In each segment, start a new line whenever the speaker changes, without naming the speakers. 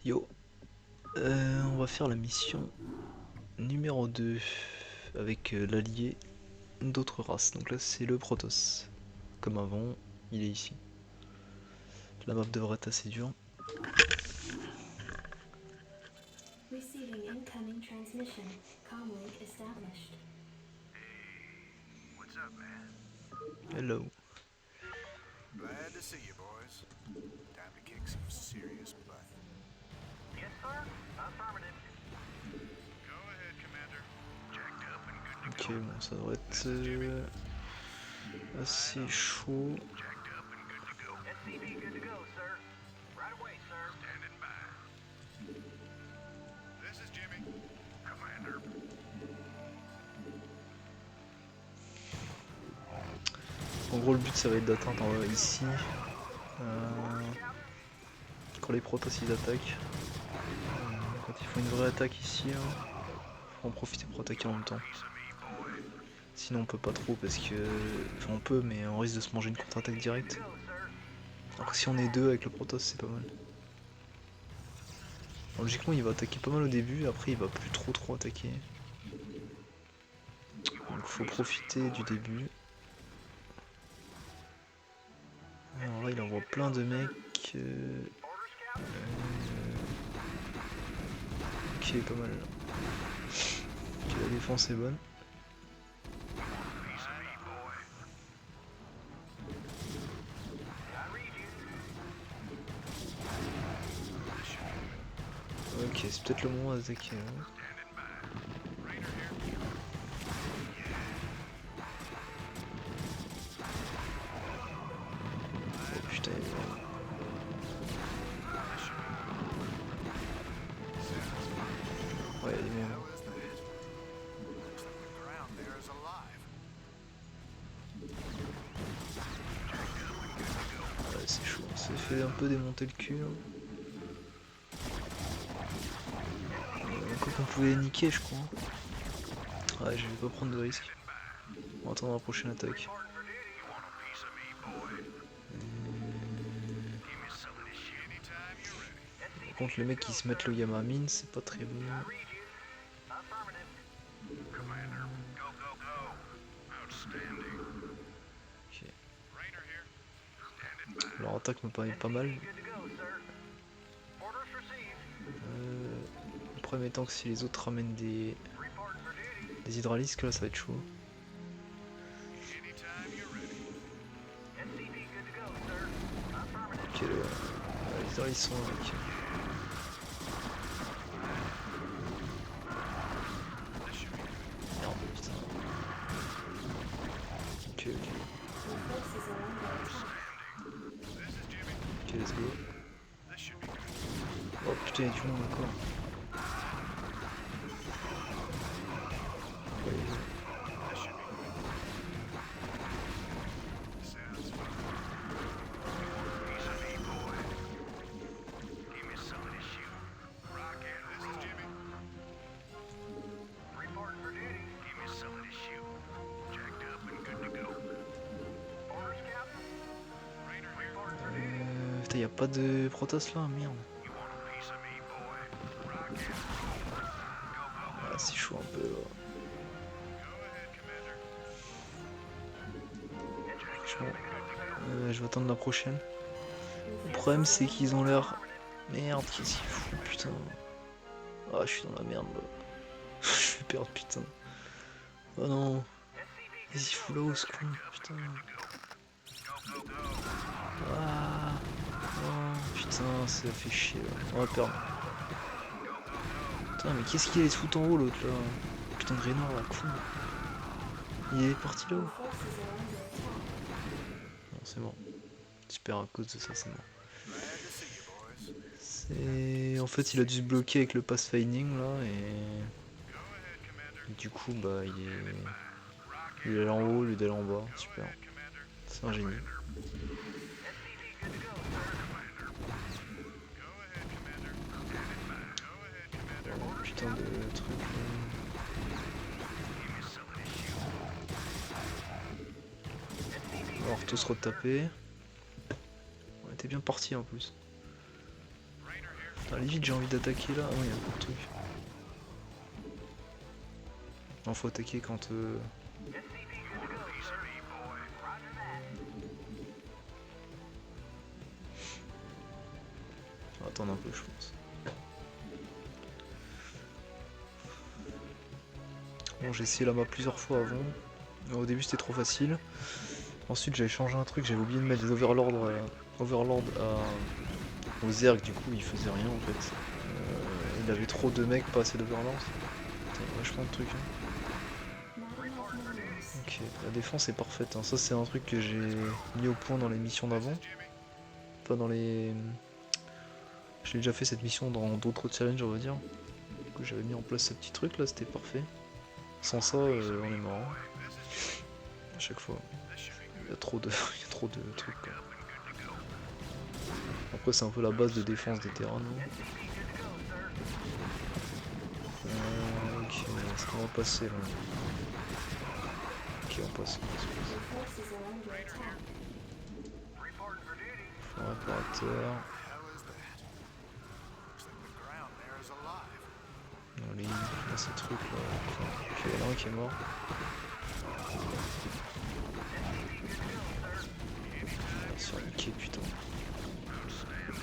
Yo, on va faire la mission numéro 2 avec l'allié d'autres races. Donc là c'est le Protoss. Comme avant, il est ici. La map devrait être assez dure.
Receiving incoming transmission. Comlink established.
What's up, man?
Hello.
Glad to see you, boys. Time to kick some serious butt.
Yes, sir. Affirmative.
Go ahead, Commander. Jacked up and good to
Ok,
go.
bon, ça devrait être assez chaud.
Jacked up and good to go.
SCV good to go, sir. Right away, sir.
Standing by. This is Jimmy. Commander.
En gros, le but ça va être d'atteindre ici. Quand les Protoss ils attaquent. Quand ils font une vraie attaque ici, faut en profiter pour attaquer en même temps. Sinon on peut pas trop parce que... Enfin on peut mais on risque de se manger une contre-attaque directe. Alors que si on est deux avec le Protoss c'est pas mal. Alors, logiquement il va attaquer pas mal au début, après il va plus trop attaquer. Donc faut profiter du début. Alors là il envoie plein de mecs. Ok, pas mal. Ok, la défense est bonne. Ok, c'est peut-être le moment d'attaquer. Oh putain. Ouais, il est même.
Looks like the ground there is alive.
Ouais, c'est chaud. Ça fait un peu démonter le cul. Quoi qu'on pouvait les niquer, je crois. Ouais, je vais pas prendre de risque. On va attendre la prochaine attaque. Par contre, les mecs qui se mettent le Yama mine, c'est pas très bon.
Commander. Go, go, go. Outstanding.
Ok.
Rainer here. Standing by.
Leur attaque me paraît pas mal.
Good to go, sir. Orders received.
Le problème étant que si les autres ramènent des hydralisques, là ça va être chaud.
Anytime you're ready.
SCV good to go, sir. Affirmative.
Ok, les hydralisques sont avec. Merde, putain. Ok, ok.
Your forces are under attack.
This is Jimmy.
Ok, let's go.
This should be good.
Oh putain, il y a du monde encore. Ouais,
This should be good. Sounds fun. Piece of me, boy. Give me something to shoot. Rocket. This is Jimmy.
Reporting for duty.
Give me something to shoot. Jacked up and good to go.
Orders, Captain.
Rainer here.
Reporting for duty.
putain, y a pas de Protoss là, merde.
You want a piece of me, boy? Rocket.
Ah, c'est chaud un peu. Là.
Go ahead, Commander.
Franchement, je vais attendre la prochaine. Le problème c'est qu'ils ont l'air... Merde, qu'est-ce qu'ils font, putain. Ah, je suis dans la merde là. Je vais perdre, putain. Oh non. Vas-y, fous là-haut ce con, putain. Ah. Oh, putain, ça fait chier là. On va perdre. Putain, mais qu'est-ce qu'il allait se foutre en haut l'autre là? Putain de Raynor là, con. Il est parti là-haut.
Your forces are under attack.
Non, c'est bon. Super, à cause de ça, c'est bon.
Glad to see you, boys.
C'est... En fait, il a dû se bloquer avec le pathfinding là et...
Go ahead, Commander.
et du coup, bah, il est allé en haut au lieu d'aller en bas. Super.
Commander.
C'est un génie.
SCV good to go, sir. Go ahead, Commander. Standing by. Go ahead, Commander.
Putain de truc.
Give me something to shoot.
On va tous retaper. On était bien parti en plus.
Rainer here.
Ah, limite j'ai envie d'attaquer là. Ah oui, il y a beaucoup de trucs. Non, faut attaquer quand...
SCV good to go, sir. Roger that.
On va attendre un peu, je pense. Bon, j'ai essayé la map plusieurs fois avant. Au début c'était trop facile. Ensuite j'avais changé un truc, j'avais oublié de mettre les overlords, aux Zerg, du coup il faisait rien en fait. Il avait trop de mecs, pas assez d'overlords. Putain, vachement de trucs. Hein.
Not enough minerals.
Ok, la défense est parfaite. Hein. Ça c'est un truc que j'ai mis au point dans les missions d'avant. Pas dans les... J'ai déjà fait cette mission dans d'autres challenges on va dire. Du coup j'avais mis en place ce petit truc là, c'était parfait. Sans ça, on est mort. Hein. À chaque fois. Il y a trop de, il y a trop de trucs quoi. Après c'est un peu la base de défense des terrains. Ok, est-ce qu'on va passer là? Ok, on passe.
Your forces are under attack.
Reporting for duty.
Fort réparateur.
hell is that? Looks like the ground there is alive.
On lit là ces trucs là. Ok, il y en a un qui est mort. On va se faire niquer putain.
Yes, sir.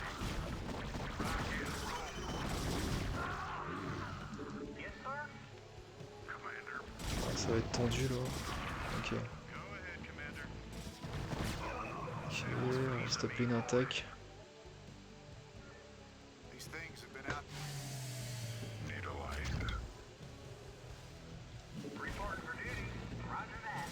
Ah, ça va être tendu là. Ok. Ok, on va se taper une attaque.
These things have been out.
Reporting for duty. Roger that.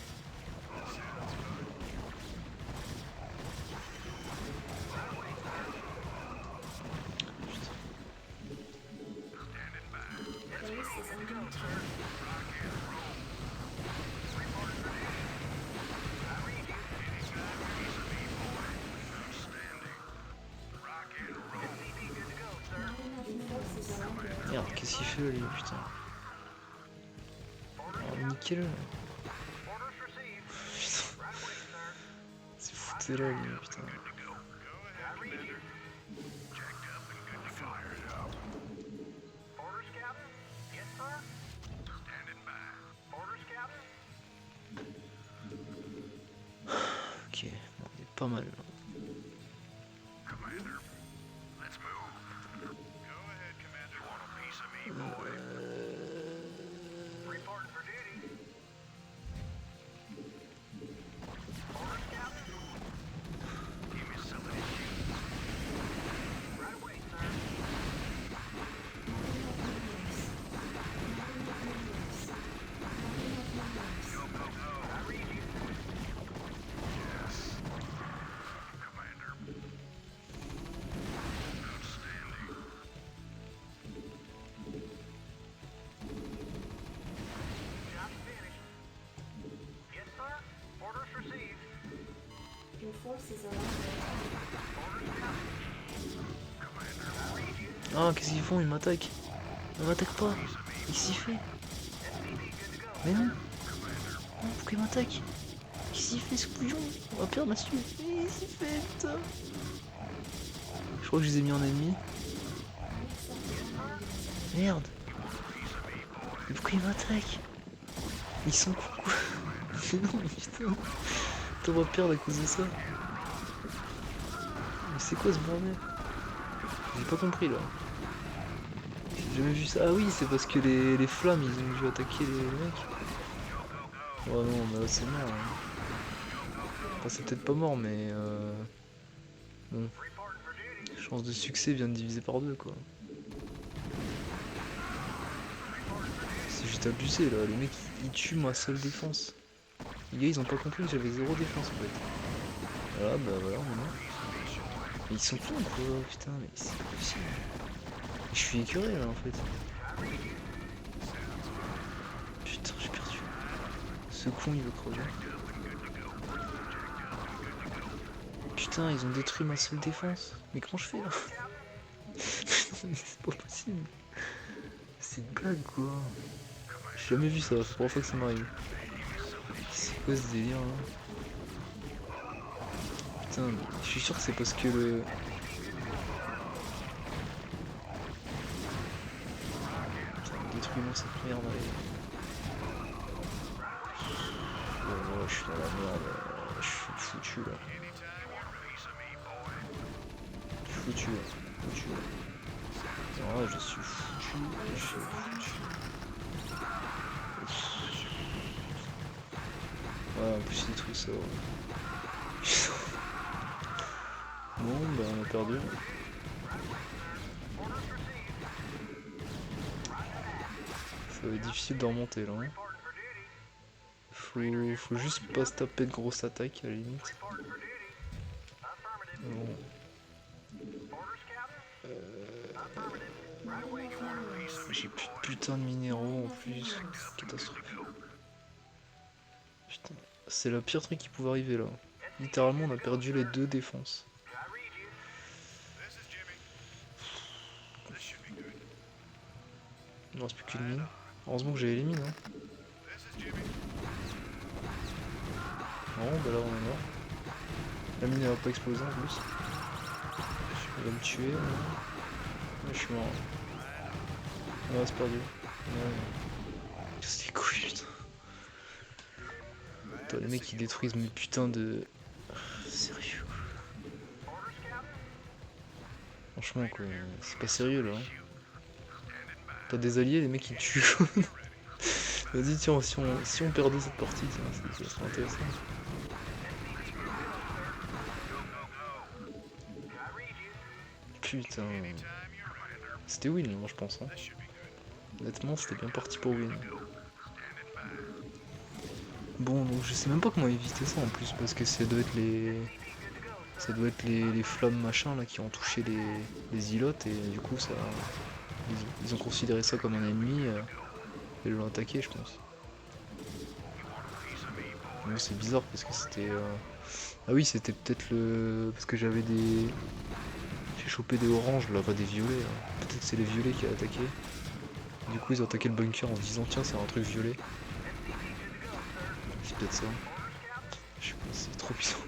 Base is under attack. Not enough forces are under attack.
Merde, qu'est-ce qu'il fait là lui putain. Oh, niquez-le.
Orders received.
Putain,
Right away, sir.
c'est foutu là lui putain.
I read you. Orders, Captain? Yes, sir. Standing by. Orders, Captain?
Ok, bon, il est pas mal là.
Commander, let's move. Go ahead, Commander. Want a piece of me, boy?
Reporting for duty. Orders, Captain?
Give me some of this shit.
Right away, sir. I read you.
Yes. Commander. Outstanding.
Job finished. Yes, sir. Orders received.
Your forces are under attack.
Orders, Captain?
Commander.
I read you.
Ah, qu'est-ce qu'ils font? Ils m'attaquent. Ne m'attaque pas. Il s'y fait.
SCV good to go.
Mais non. Non, pourquoi il m'attaque? Qu'est-ce qu'il fait ce couillon? On va perdre ma suite. Il s'y fait putain. Je crois que je les ai mis en ennemi. Merde. Mais pourquoi ils m'attaquent? Ils sont cons quoi. Mais non mais putain. On va perdre à cause de ça. Mais c'est quoi ce bordel? J'ai pas compris là. J'ai jamais vu ça. Ah oui, c'est parce que les flammes ils ont dû attaquer les mecs. Oh non, mais là c'est mort. Hein. Enfin, c'est peut-être pas mort, mais bon.
Reporting for duty.
Chance de succès vient de diviser par deux quoi. C'est juste abusé là, les mecs ils tuent ma seule défense. Les gars ils ont pas compris que j'avais zéro défense en fait. Voilà, bah voilà, on est mort. Mais ils sont cons quoi, putain, mais c'est pas possible. Je suis écœuré là en fait. Putain, j'ai perdu. Ce con il veut crever. Putain, ils ont détruit ma seule défense. Mais comment je fais là? C'est pas possible. C'est une blague quoi. J'ai jamais vu ça, c'est la première fois que ça m'arrive. C'est quoi ce délire là? Putain, je suis sûr que c'est parce que le... Détruis-moi cette merde, allez. Oh, je suis dans la merde, je suis foutu là. Je suis foutu là, foutu là. Ah, je suis foutu, je suis foutu. Ouais, en plus il détruit ça. Ouais. Bon, bah on a perdu. Ça va être difficile de remonter là. Hein. Faut juste pas se taper de grosses attaques à la limite. Bon. J'ai plus de putain de minéraux en plus. Catastrophe. Putain. C'est le pire truc qui pouvait arriver là. Littéralement on a perdu les 2 défenses. Il ne reste plus qu'une mine. Heureusement que j'ai les mines. Hein. Non, bah là on est mort. La mine elle va pas exploser en plus. Elle va me tuer. Ouais, je suis mort. Ouais, c'est perdu. Ouais. Casse les couilles, putain. Attends, les mecs ils détruisent mes putains de. Sérieux. Franchement quoi, c'est pas sérieux là. Hein. T'as des alliés, les mecs ils tuent. Vas-y, tiens, si on perdait cette partie, ça serait intéressant. Putain. C'était win, moi je pense. Hein. Honnêtement, c'était bien parti pour win. Bon, donc je sais même pas comment éviter ça en plus, parce que ça doit être les. Ça doit être les flammes machin là qui ont touché les îlots et du coup ça. Ils ont considéré ça comme un ennemi et l'ont attaqué je pense. Mais c'est bizarre parce que c'était. Ah oui c'était peut-être le. Parce que j'avais des. J'ai chopé des oranges là, pas des violets. Hein. Peut-être que c'est les violets qui a attaqué. Du coup ils ont attaqué le bunker en se disant tiens c'est un truc violet. C'est peut-être ça. Je sais pas, c'est trop puissant.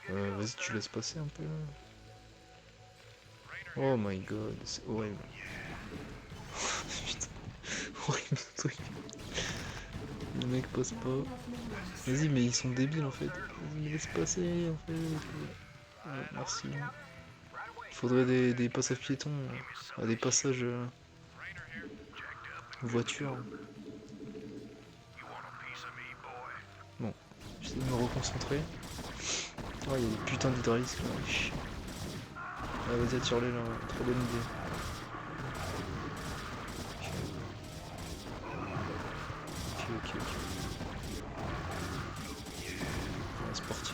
Vas-y tu laisses passer un peu. Oh my god, c'est horrible. Putain, horrible ce truc. Le mec passe pas. Vas-y mais ils sont débiles en fait. Vas-y laisse passer en fait. Ouais, merci. Il faudrait des passages piétons, des passages voitures. Bon, j'essaie de me reconcentrer. Oh, il y a des putains d'hydralisques là. Ah, vas-y, attire-les là, trop bonne idée. Ok. Ouais, c'est parti.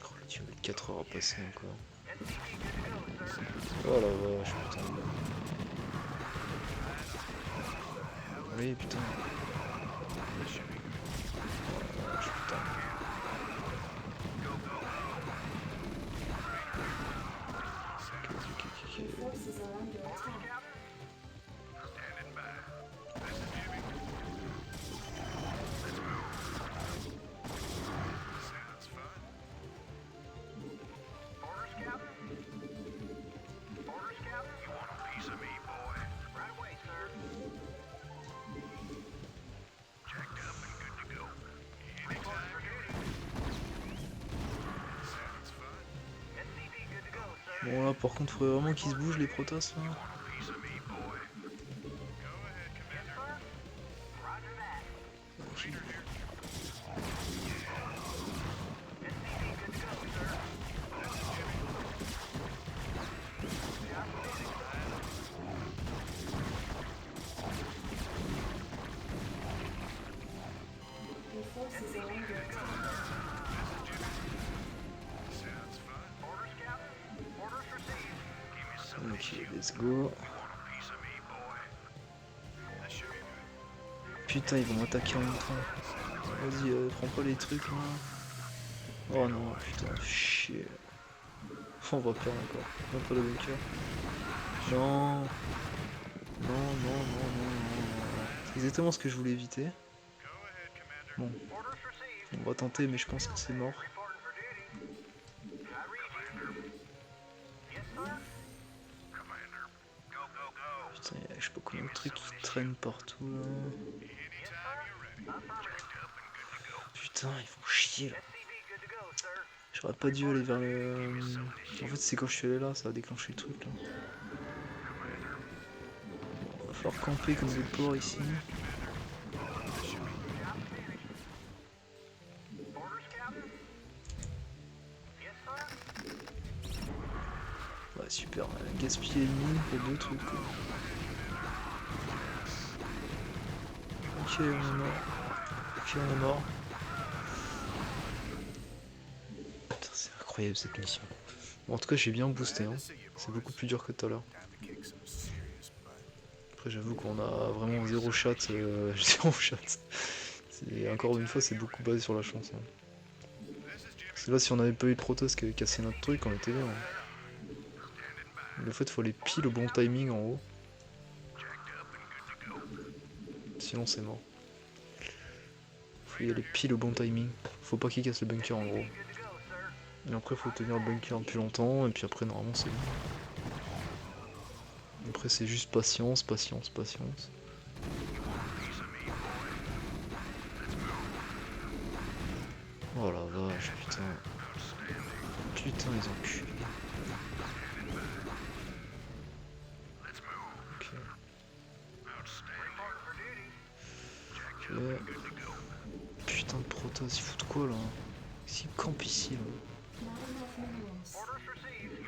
Oh, là, tu vas mettre 4 heures à passer encore. Oh la vache, putain. Oui, putain.
Forces are under attack.
Bon là par contre faudrait vraiment qu'ils se bougent les Protoss là. Okay.
Your forces are under attack.
Ok, let's go. Putain, ils vont m'attaquer en même temps. Vas-y, prends pas les trucs là. Oh non, putain, chier. On va perdre encore. Même pas le bunker. Non. Non. C'est exactement ce que je voulais éviter. Bon. On va tenter, mais je pense que c'est mort.
Reporting for duty. I read you. Yes, sir.
Commander, go, go, go.
Putain, y a je sais pas combien de trucs qui traînent partout là.
Yes, sir. Affirmative.
Putain, ils font chier là.
SCV good to go, sir.
J'aurais pas dû aller vers le... En fait, c'est quand je suis allé là, ça a déclenché le truc là. Bon, va falloir camper comme des porcs ici.
Orders, Captain. Yes, sir.
Ouais, super, on a gaspillé une mine pour 2 trucs quoi. Ok, on est mort. Ok, on est mort. Putain, c'est incroyable cette mission. Bon, en tout cas, j'ai bien boosté, hein. C'est beaucoup plus dur que tout à l'heure. Après, j'avoue qu'on a vraiment zéro chat. Zéro chat. Encore une fois, c'est beaucoup basé sur la chance. Hein. Parce que là, si on avait pas eu le Protoss qui avait cassé notre truc, on était bien. Hein. Le fait, il faut aller pile au bon timing en haut. Sinon, c'est mort. Faut y aller pile au bon timing. Faut pas qu'il casse le bunker en gros. Et après, faut tenir le bunker plus longtemps. Et puis après, normalement, c'est bon. Après, c'est juste patience, patience, patience. Oh la vache, putain. Putain, les enculés. Ok. Ok. Putain de Protoss, ils foutent quoi là? Ils campent ici là.
Not enough minerals.
Orders received.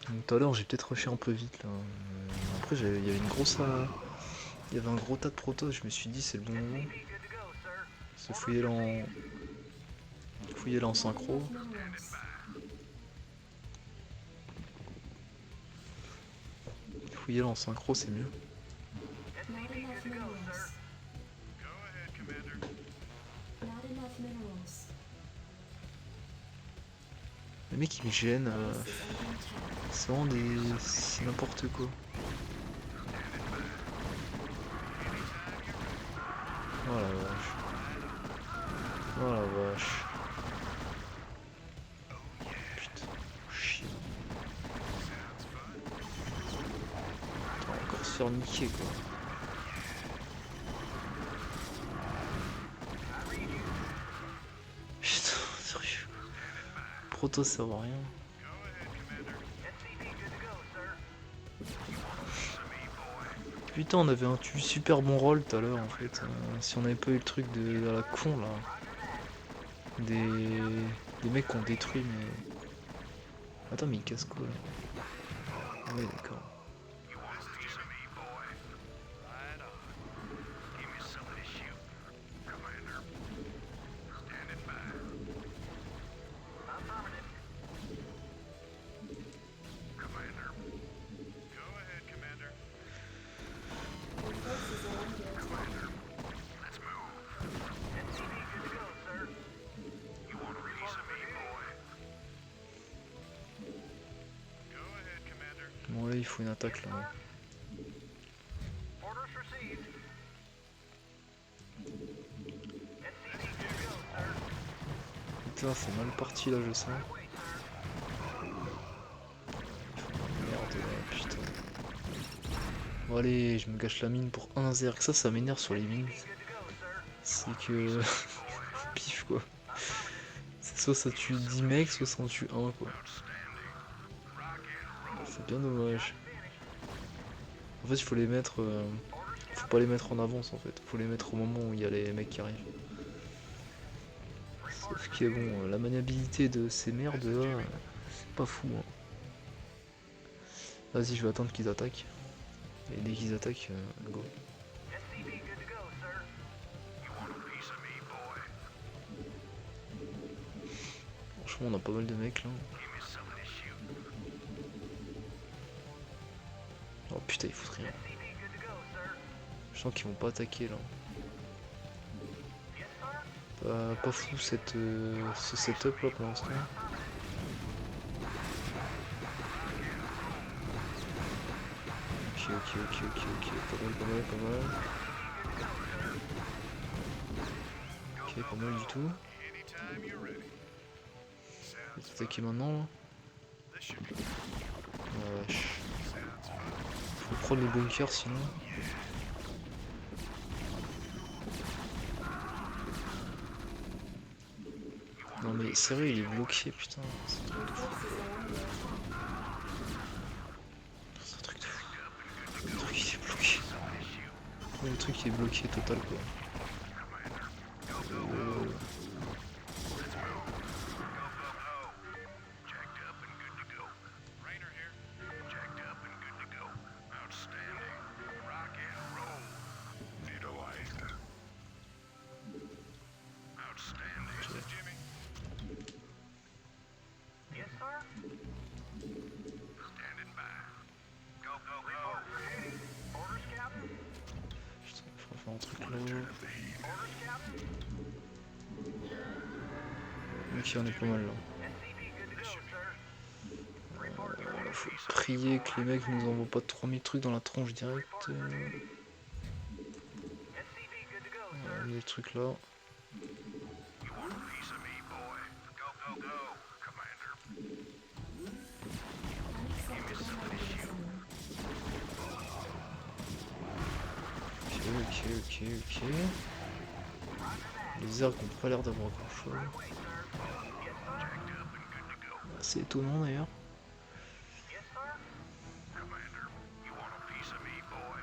Donc, tout à l'heure, j'ai peut-être rushé un peu vite là. Après, il y avait une grosse. Il y avait un gros tas de Protoss, je me suis dit c'est le bon moment.
Good to go, sir.
Se fouiller là en. Fouiller là en synchro.
Enough minerals.
Fouiller là en synchro, c'est mieux.
Not enough minerals.
Go ahead, Commander.
Not enough minerals.
Le mec il me gêne.
Base is under attack.
C'est vraiment des. C'est n'importe quoi. Oh la vache. Oh la vache. Putain, chier. Putain, on va encore se faire niquer quoi. Putain, sérieux. Proto ça va rien.
SCV good to go, sir.
Putain, on avait un super bon rôle tout à l'heure en fait. Si on avait pas eu le truc de à la con là. Des mecs qu'on détruit mais. Attends mais il casse quoi là? Ah ouais d'accord.
Right on. Give me some of this shoot. Commander. Standing by.
Affirmative.
Commander. Go ahead, Commander.
Your forces are under attack.
Let's move.
SCV good to go, sir.
You want a piece of me, boy? Go ahead, Commander.
Ouais il faut une attaque là.
Orders received. SCV good to go, sir.
Putain c'est mal parti là je sens.
Wait, sir.
Merde putain. Bon allez je me gâche la mine pour un zerg. Ça m'énerve sur les mines.
Good to go, sir.
C'est que. Pif quoi. C'est soit ça tue 10 mecs, soit ça en tue un quoi. C'est bien dommage. En fait il faut les mettre. Faut pas les mettre en avance en fait. Faut les mettre au moment où il y a les mecs qui arrivent. Sauf que bon, la maniabilité de ces merdes là, c'est pas fou. Hein. Vas-y je vais attendre qu'ils attaquent. Et dès qu'ils attaquent, go.
SCV good to go, sir.
You want a piece of me, boy?
Franchement on a pas mal de mecs là.
Give me some of this shoot.
Oh putain ils foutent rien.
SCV good to go, sir.
Je sens qu'ils vont pas attaquer là.
Yes, sir.
Pas fou ce setup là pour l'instant. Ok, pas mal. Ok, pas mal du tout.
Anytime you're ready.
On va attaquer maintenant là.
This should be
Ah, vache.
sounds fun.
Faut prendre les bunkers sinon. Non mais sérieux il est bloqué putain. C'est
Your forces are under attack.
un truc de fou. Le truc il est bloqué. Le truc il est bloqué total quoi.
Jacked up and good to go. Rainer here. Jacked up and good to go. Outstanding. Rock and roll. Visualized. Outstanding. This is Jimmy.
Yes, sir.
Standing by. Go, go, go.
Report for duty. Orders, Captain.
Putain, faut faire un truc là.
Orders, Captain.
Ok on est pas mal là.
SCV good to go, sir. Report for duty.
Faut prier que les mecs nous envoient pas 3000 trucs dans la tronche direct.
SCV good to go, sir.
Les trucs là.
You want a piece of me, boy? Go, go, go. Commander.
Unacceptable modalism.
Ok. Les ergs ont pas l'air d'avoir grand chose. C'est étonnant d'ailleurs.
Yes, sir.
Commander. You want a piece of me, boy?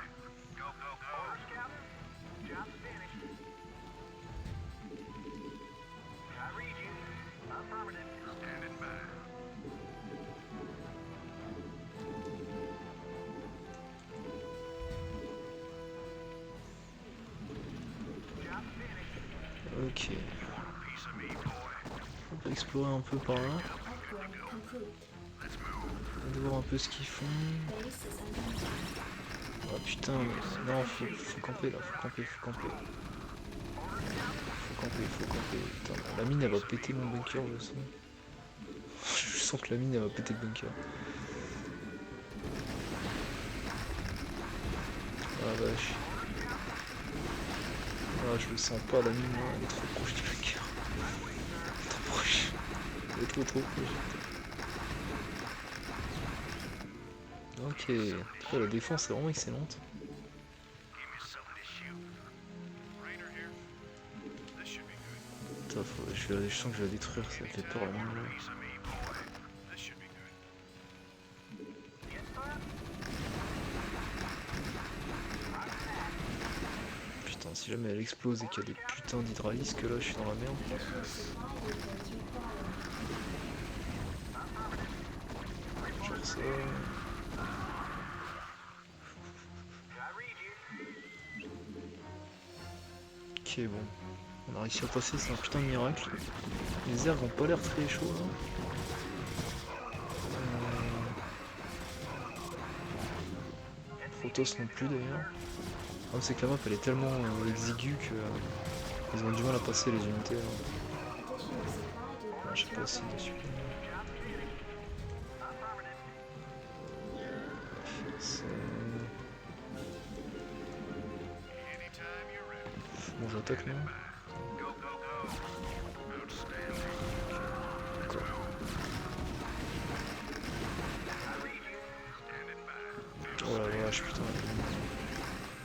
Go, go, go.
Orders, Captain. Job's finished. I read you. Affirmative.
Standing by.
Job's finished.
Ok.
Piece of me, boy.
On peut explorer un peu par là.
Upgrade complete.
On va voir un peu ce qu'ils font.
Base is under attack.
Ah putain, mais non, faut camper là, faut camper. Faut camper. Putain, la mine elle va péter mon bunker, je sens. Je sens que la mine elle va péter le bunker. Ah vache. Ah je le sens pas la mine là, elle est trop proche du bunker. Trop proche. Elle est trop proche. Ok, en tout cas la défense est vraiment excellente.
Give me something to shoot. Rainer here. This should be good.
Putain, je sens que je vais la détruire, ça me fait peur la mine là.
Piece of me, boy. This should be good.
Yes, sir.
Putain, si jamais elle explose et qu'il y a des putains d'hydralisques là, je suis dans la merde.
Additional supply depots required.
Genre ça.
I read you.
Ok, bon. On a réussi à passer, c'est un putain de miracle. Les ergs ont pas l'air très chauds là. Protoss non plus d'ailleurs. Ah, c'est que la map elle est tellement exiguë que ils ont du mal à passer les unités là.
Additional supply
Ah, je sais pas si dessus. C'est-
Anytime you're ready.
Bon, j'attaque là.
Go, go, go. Outstanding.
D'accord.
Standing by.
Oh la vache, putain.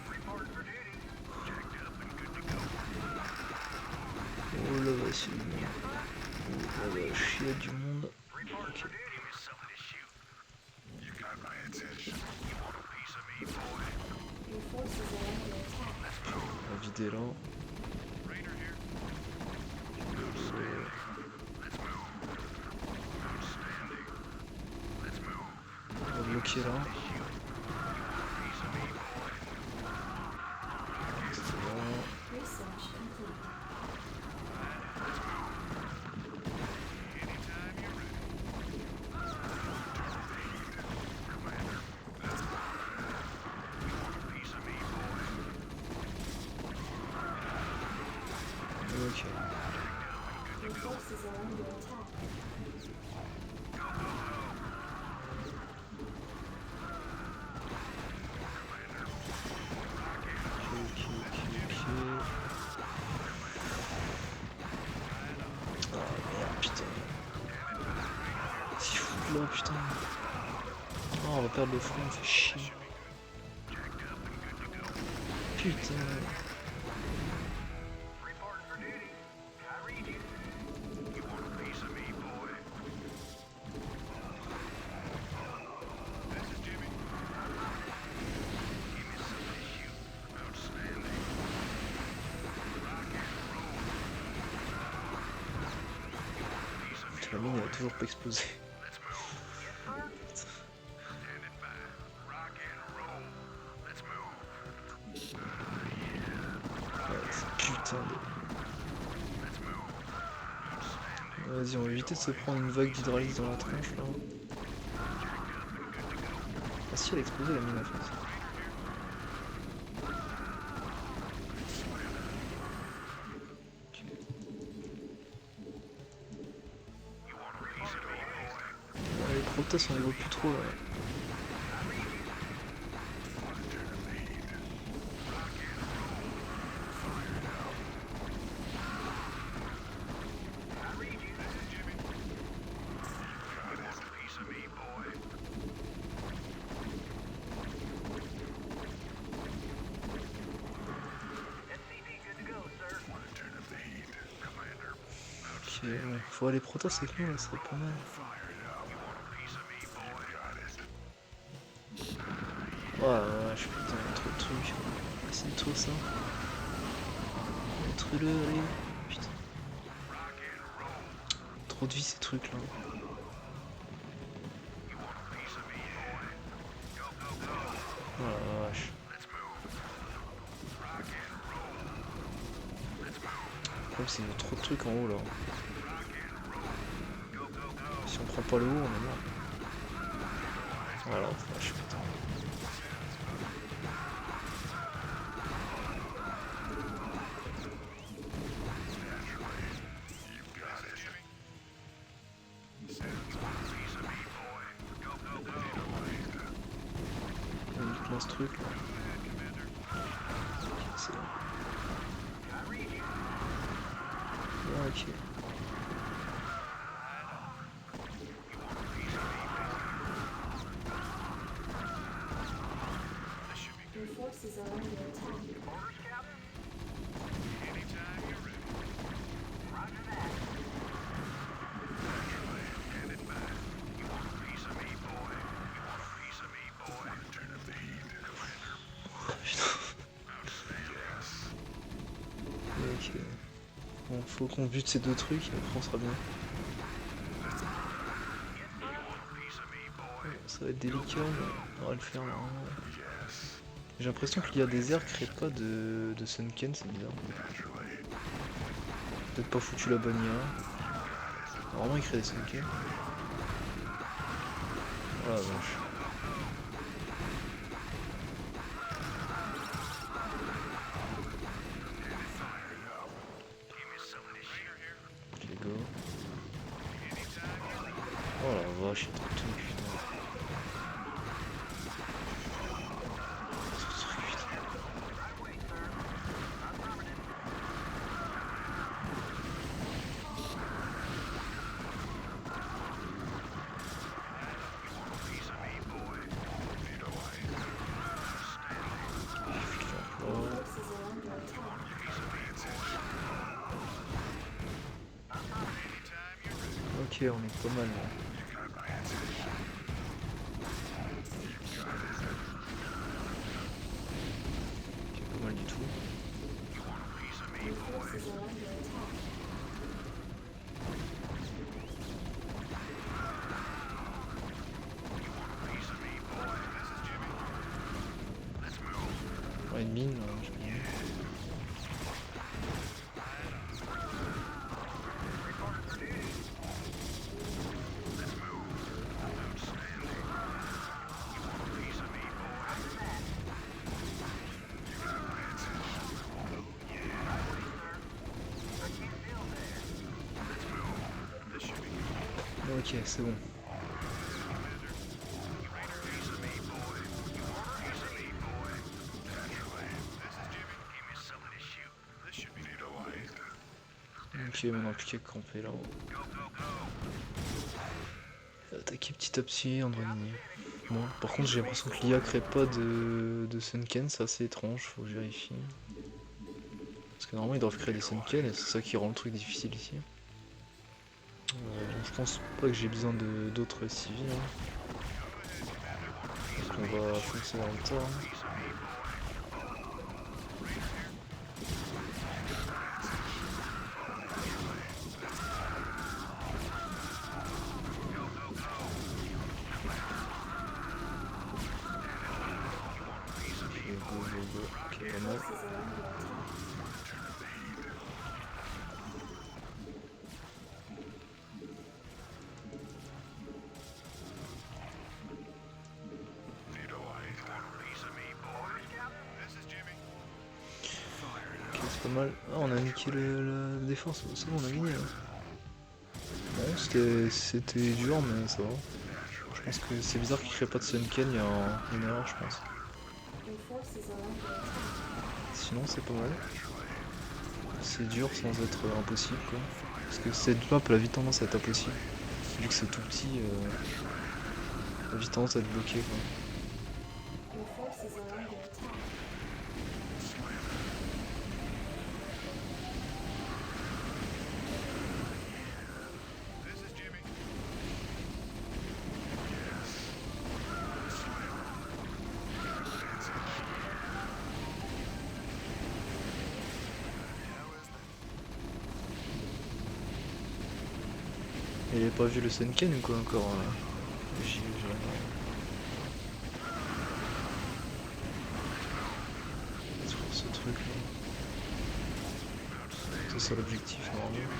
Report for duty.
Jacked up and good to go.
Oh la vache, il y a du monde. Oh la vache, il y a du monde.
Report for duty.
Give me something to shoot. You got my attention. You want a piece of me, boy?
Your forces are under attack.
On va vider là.
Rainer here.
Euh,
Let's move. Outstanding. Let's move.
On va bloquer là.
Piece of me, boy.
C'est là.
Research complete.
Anytime you're ready. Commander. You want a piece of me, boy?
Ok.
Your forces are under attack.
Ok. putain. Oh, on va perdre le front, on fait chier. Putain.
Reporting for duty. I read you.
You want a piece of me, boy? This is Jimmy. Give me some to shoot. Outstanding. Rock and roll. Piece of me,
La mine elle a toujours pas explosé.
let's move. Standing by. Rock and roll. Let's move.
Ouais, putain de...
Let's move. Outstanding.
Vas-y, on va éviter de se prendre une vague d'hydraulique dans la tronche là. Ah si, elle a explosé la mine en fait. Ok. Ouais, les protas on les voit plus trop là.
Piece of me, boy.
SCV good to go, sir.
Want to turn up the heat, Commander.
Ok, bon, faut aller protas avec nous là, ça serait pas mal.
Piece of me, boy.
Oh la vache, putain, y'a trop de trucs. C'est trop ça. Détruis-le, allez. Putain. Trop de vie ces trucs là. Oh la vache. Le problème c'est qu'il y a trop de trucs en haut là. Si on prend pas le haut, on est mort. Voilà, vache, putain. Uniquement ce truc là. Ok, c'est bon. Ah, ok.
Your forces are under attack.
Orders, Captain? Anytime you're ready. Roger that.
Ok. Bon, faut qu'on bute ces deux trucs et après on sera bien. Ça va être délicat, mais on va le faire là. J'ai l'impression que l'IA des airs crée pas de Sunken, c'est bizarre. Peut-être pas foutu la bonne IA. Normalement il crée des Sunken. Oh la vache. Ok, go. Oh la vache, il y a trop de trucs, putain. Trop de trucs, putain. Oh.
Forces are under attack.
Ok, on est pas mal là. Ok, pas mal du tout.
Your forces are under attack.
Ouais, une mine, j'ai bien vu. Ok, c'est bon. Ok, maintenant plus qu'à camper là-haut. Attaquer petit à petit, Andromini. Bon, par contre j'ai l'impression que l'IA crée pas de Sunken, c'est assez étrange, faut que je vérifie. Parce que normalement ils doivent créer des Sunken et c'est ça qui rend le truc difficile ici. Donc je pense pas que j'ai besoin d'autres civils. Hein. Donc on va foncer dans le tas. Hein. Ok, pas mal.
Forces are under attack.
Ok, c'est pas mal. Ah, on a niqué la défense, c'est bon, on a gagné. Hein. Bon, c'était dur, mais ça va. Je pense que c'est bizarre qu'il crée pas de Sunken, il y a une erreur, je pense.
Your forces are under attack.
Sinon, c'est pas mal. C'est dur sans être impossible, quoi. Parce que cette map, elle a vite tendance à être impossible. Vu que c'est tout petit, elle a vite tendance à être bloqué, quoi.
Your forces are under attack.
Il avait pas vu le Sunken ou quoi encore j'ai sur ce truc là. C'est ça l'objectif normalement.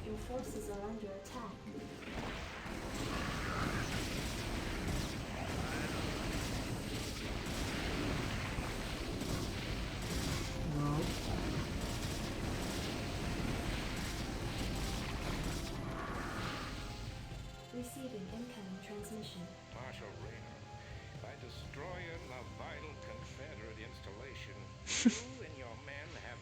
Your forces are under attack. Receiving incoming transmission.
Marshal Raynor, by destroying a vital Confederate installation, you and your men have